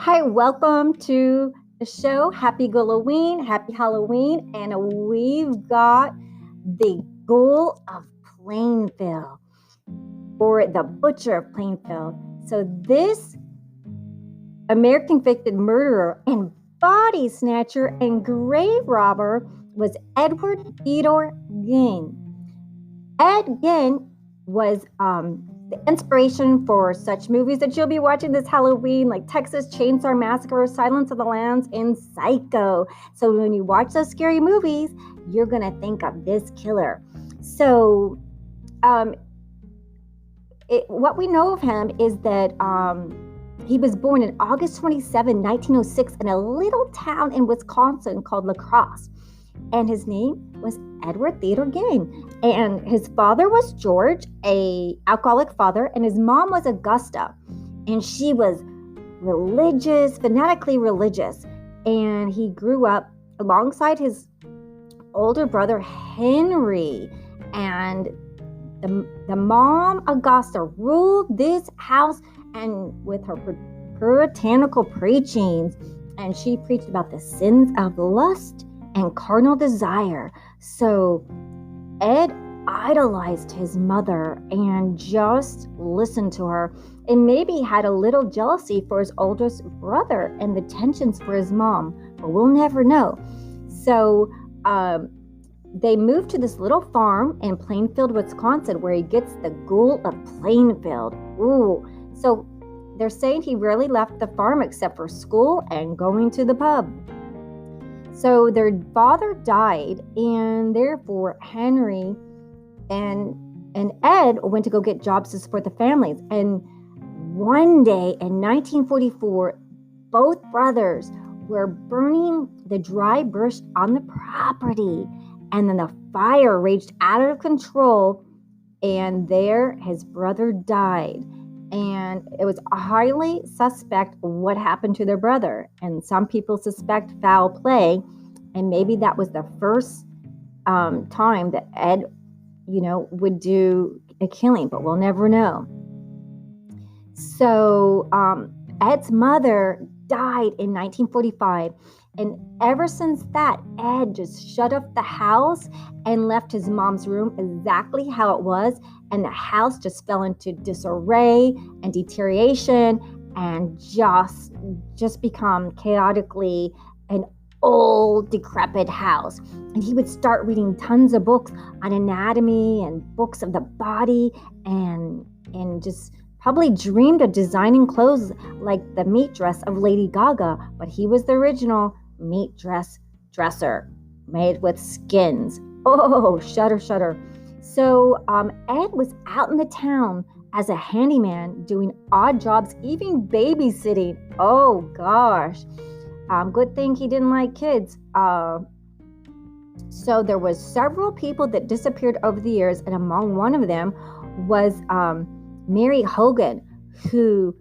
Hi, welcome to the show. Happy Goul-oween, happy Halloween, and we've got the Ghoul of Plainfield, or the Butcher of Plainfield. So this American convicted murderer and body snatcher and grave robber was Edward Theodore Gein. Ed Gein was the inspiration for such movies that you'll be watching this Halloween, like Texas Chainsaw Massacre, Silence of the Lambs, and Psycho. So when you watch those scary movies, you're going to think of this killer. So what we know of him is that he was born on August 27, 1906 in a little town in Wisconsin called La Crosse. And his name was Edward Theodore Gein. And his father was George, an alcoholic father, and his mom was Augusta. And she was religious, fanatically religious. And he grew up alongside his older brother, Henry. And the mom, Augusta, ruled this house and with her puritanical preachings. And she preached about the sins of lust and carnal desire. So Ed idolized his mother and just listened to her, and maybe had a little jealousy for his oldest brother and the tensions for his mom, but we'll never know. So they moved to this little farm in Plainfield, Wisconsin, where he gets the Ghoul of Plainfield. Ooh, so they're saying he rarely left the farm except for school and going to the pub. So their father died, and therefore Henry and Ed went to go get jobs to support the families. And one day in 1944, both brothers were burning the dry brush on the property, and then the fire raged out of control, and there his brother died. And it was highly suspect what happened to their brother. And some people suspect foul play. And maybe that was the first time that Ed, would do a killing, but we'll never know. So Ed's mother died in 1945. And ever since that, Ed just shut up the house and left his mom's room exactly how it was. And the house just fell into disarray and deterioration and just become chaotically an old, decrepit house. And he would start reading tons of books on anatomy and books of the body and just probably dreamed of designing clothes like the meat dress of Lady Gaga, but he was the original meat dresser made with skins. Oh, shudder, shudder. So Ed was out in the town as a handyman doing odd jobs, even babysitting. Oh, gosh. Good thing he didn't like kids. So there was several people that disappeared over the years, and among one of them was Mary Hogan, who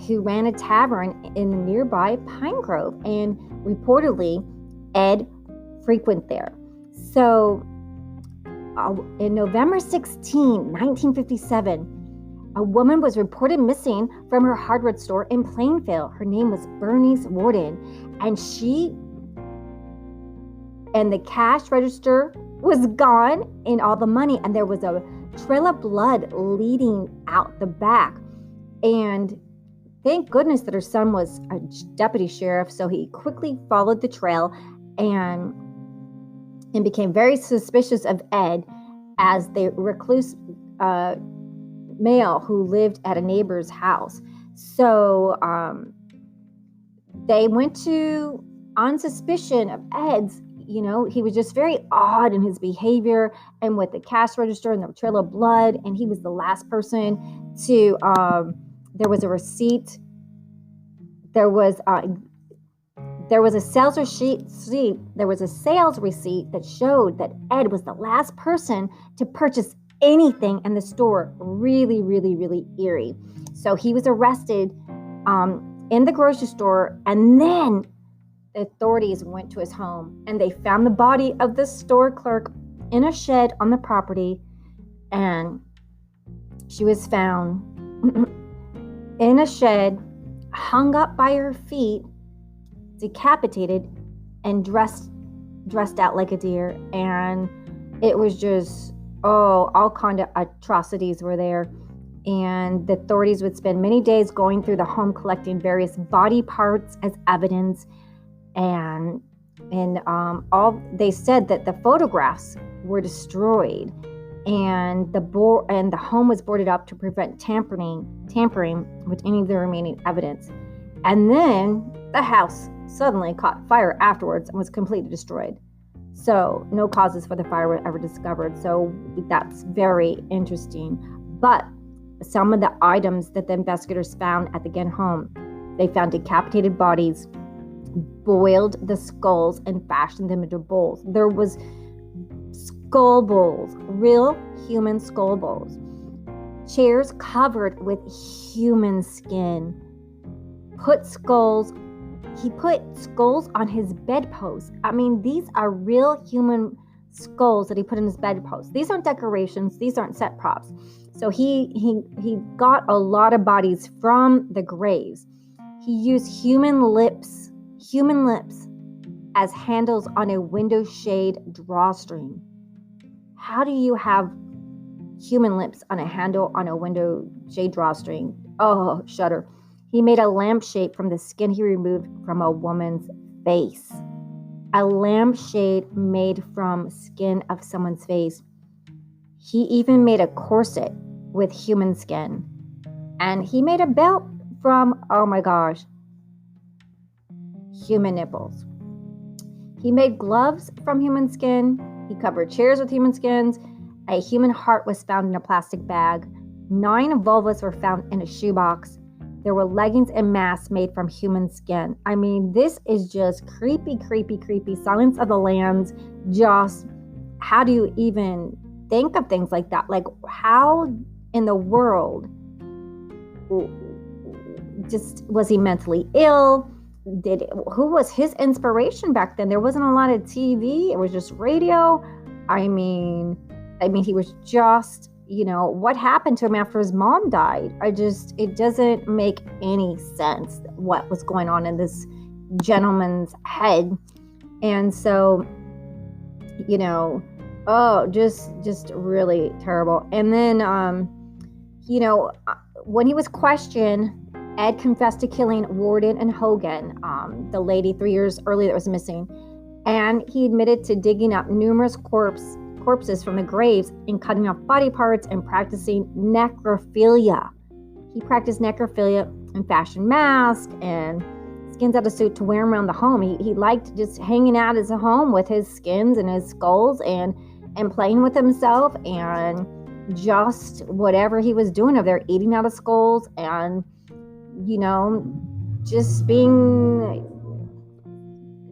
ran a tavern in the nearby Pine Grove, and reportedly Ed frequented there. So in November 16, 1957, a woman was reported missing from her hardware store in Plainfield. Her name was Bernice Warden, and the cash register was gone and all the money, and there was a trail of blood leading out the back. And thank goodness that her son was a deputy sheriff, so he quickly followed the trail and became very suspicious of Ed as the recluse male who lived at a neighbor's house. So they went on suspicion of Ed's. He was just very odd in his behavior, and with the cash register and the trail of blood, and he was the last person to, there was a receipt. There was a sales receipt. There was a sales receipt that showed that Ed was the last person to purchase anything in the store. Really, really, really eerie. So he was arrested in the grocery store, and then the authorities went to his home, and they found the body of the store clerk in a shed on the property, and she was found in a shed hung up by her feet, decapitated, and dressed out like a deer. And it was just, all kind of atrocities were there. And the authorities would spend many days going through the home collecting various body parts as evidence. And all they said that the photographs were destroyed, and the home was boarded up to prevent tampering with any of the remaining evidence. And then the house suddenly caught fire afterwards and was completely destroyed. So no causes for the fire were ever discovered. So that's very interesting. But some of the items that the investigators found at the Ginn home, they found decapitated bodies, boiled the skulls, and fashioned them into bowls. There was skull bowls, real human skull bowls. Chairs covered with human skin. He put skulls on his bedpost. I mean, these are real human skulls that he put in his bedpost. These aren't decorations. These aren't set props. So he got a lot of bodies from the graves. He used human lips as handles on a window shade drawstring. How do you have human lips on a handle on a window shade drawstring? Oh, shudder. He made a lampshade from the skin he removed from a woman's face. A lampshade made from skin of someone's face. He even made a corset with human skin. And he made a belt from, oh my gosh, human nipples. He made gloves from human skin. He covered chairs with human skins. A human heart was found in a plastic bag. 9 vulvas were found in a shoebox. There were leggings and masks made from human skin. I mean, this is just creepy. Silence of the Lambs. Just, how do you even think of things like that? Like, how in the world just was he mentally ill? Who was his inspiration back then? There wasn't a lot of TV. It was just radio. I mean, he was just, what happened to him after his mom died? It doesn't make any sense what was going on in this gentleman's head. And so, just really terrible. And then, when he was questioned, Ed confessed to killing Warden and Hogan, the lady 3 years earlier that was missing. And he admitted to digging up numerous corpses from the graves and cutting off body parts and practicing necrophilia. He practiced necrophilia and fashioned masks and skins out of suit to wear around the home. He liked just hanging out at his home with his skins and his skulls and playing with himself and just whatever he was doing over there, eating out of skulls and, just being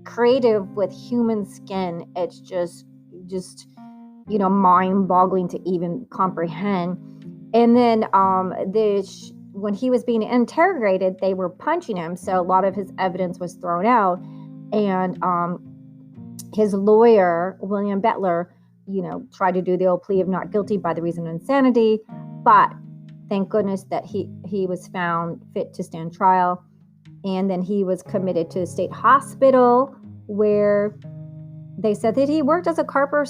creative with human skin. It's just mind-boggling to even comprehend. And then when he was being interrogated, they were punching him, so a lot of his evidence was thrown out. And his lawyer, William Bettler, tried to do the old plea of not guilty by the reason of insanity, but thank goodness that he was found fit to stand trial. And then he was committed to the state hospital, where they said that he worked as a carpenter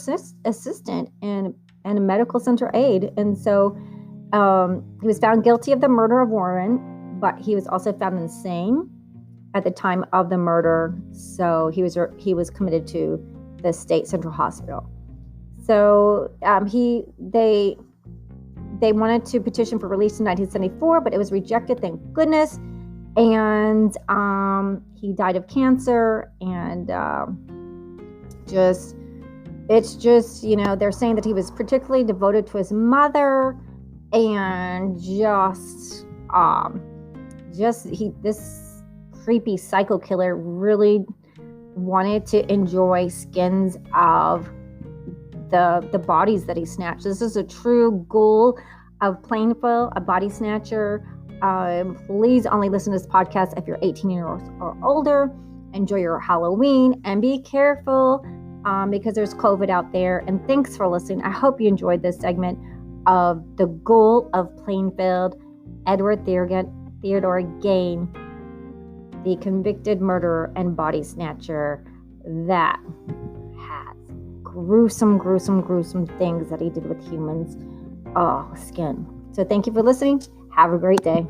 assistant and a medical center aide. And so he was found guilty of the murder of Warren, but he was also found insane at the time of the murder. So he was committed to the state central hospital. So they wanted to petition for release in 1974, but it was rejected, thank goodness. And he died of cancer. And they're saying that he was particularly devoted to his mother, and this creepy psycho killer really wanted to enjoy skins of the bodies that he snatched. This is a true Ghoul of Plainfield, a body snatcher. Please only listen to this podcast if you're 18 years or older. Enjoy your Halloween and be careful because there's COVID out there. And thanks for listening. I hope you enjoyed this segment of the Ghoul of Plainfield, Edward Theodore Gain. the convicted murderer and body snatcher that has gruesome things that he did with humans. Oh, skin. So thank you for listening. Have a great day.